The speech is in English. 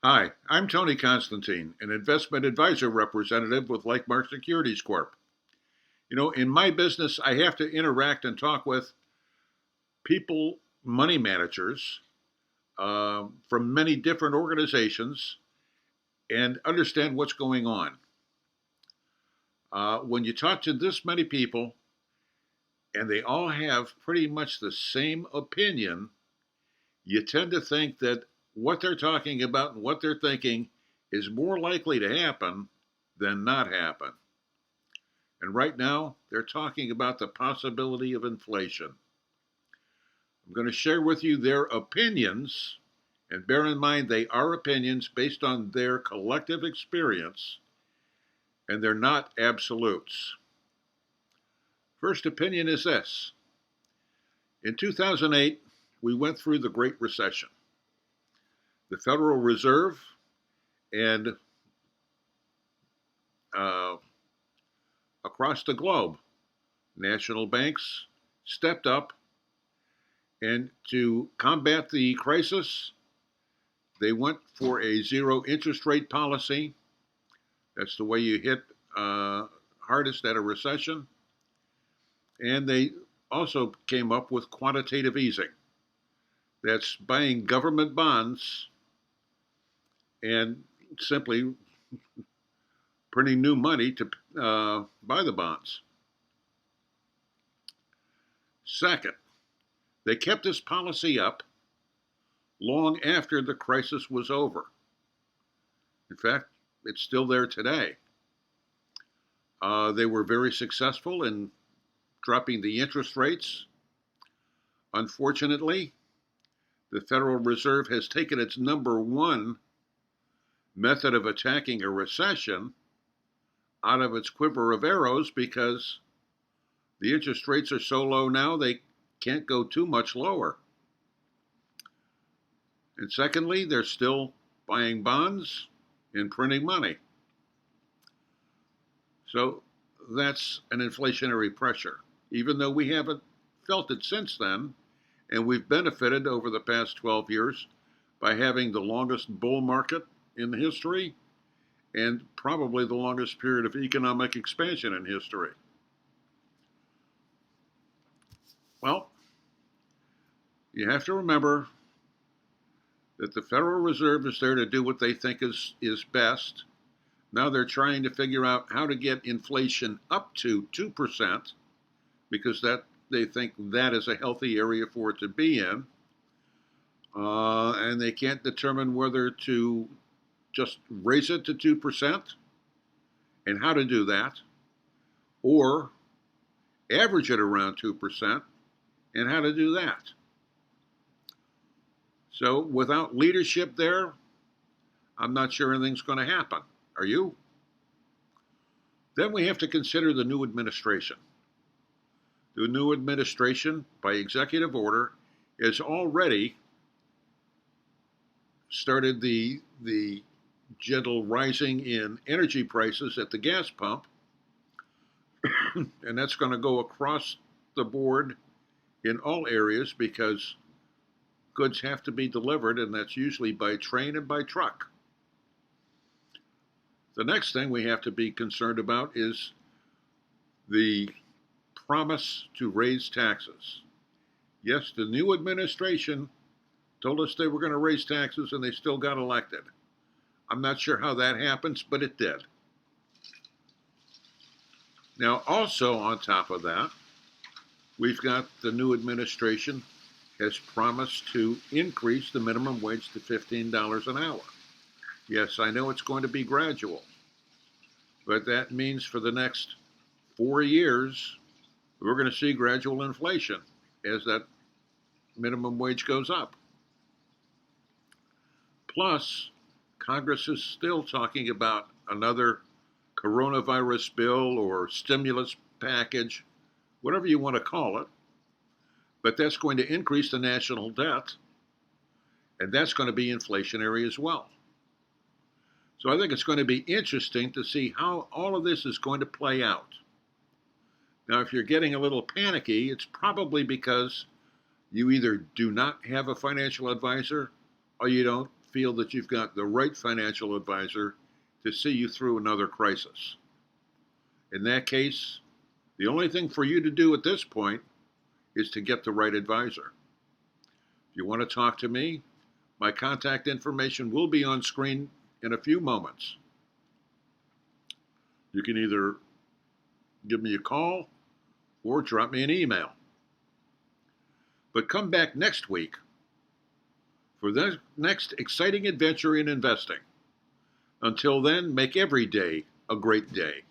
Hi, I'm Tony Constantine, an investment advisor representative with Lakemark Securities Corp. In my business, I have to interact and talk with people, money managers from many different organizations and understand what's going on. When you talk to this many people and they all have pretty much the same opinion, you tend to think that what they're talking about and what they're thinking is more likely to happen than not happen. And right now, they're talking about the possibility of inflation. I'm going to share with you their opinions, and bear in mind they are opinions based on their collective experience, and they're not absolutes. First opinion is this. In 2008, we went through the Great Recession. The Federal Reserve and uh, across the globe, national banks stepped up, and to combat the crisis, they went for a zero interest rate policy. That's the way you hit hardest at a recession. And they also came up with quantitative easing. That's buying government bonds and simply printing new money to buy the bonds. Second, they kept this policy up long after the crisis was over. In fact, it's still there today. They were very successful in dropping the interest rates. Unfortunately, the Federal Reserve has taken its number one method of attacking a recession out of its quiver of arrows because the interest rates are so low now they can't go too much lower. And secondly, they're still buying bonds and printing money. So that's an inflationary pressure. Even though we haven't felt it since then, and we've benefited over the past 12 years by having the longest bull market in history and probably the longest period of economic expansion in history. Well, you have to remember that the Federal Reserve is there to do what they think is best. Now they're trying to figure out how to get inflation up to 2% because that they think that is a healthy area for it to be in. And they can't determine whether to just raise it to 2% and how to do that, or average it around 2% and how to do that. So without leadership there, I'm not sure anything's going to happen. Are you? Then we have to consider the new administration. The new administration, by executive order, has already started the gentle rising in energy prices at the gas pump, and that's going to go across the board in all areas because goods have to be delivered, and that's usually by train and by truck. The next thing we have to be concerned about is the promise to raise taxes. Yes, the new administration told us they were going to raise taxes and they still got elected. I'm not sure how that happens, but it did. Now, also on top of that, we've got the new administration has promised to increase the minimum wage to $15 an hour. Yes, I know it's going to be gradual, but that means for the next 4 years, we're going to see gradual inflation as that minimum wage goes up. Plus, Congress is still talking about another coronavirus bill or stimulus package, whatever you want to call it, but that's going to increase the national debt, and that's going to be inflationary as well. So I think it's going to be interesting to see how all of this is going to play out. Now, if you're getting a little panicky, it's probably because you either do not have a financial advisor or you don't feel that you've got the right financial advisor to see you through another crisis. In that case, the only thing for you to do at this point is to get the right advisor. If you want to talk to me, my contact information will be on screen in a few moments. You can either give me a call or drop me an email. But come back next week for the next exciting adventure in investing. Until then, make every day a great day.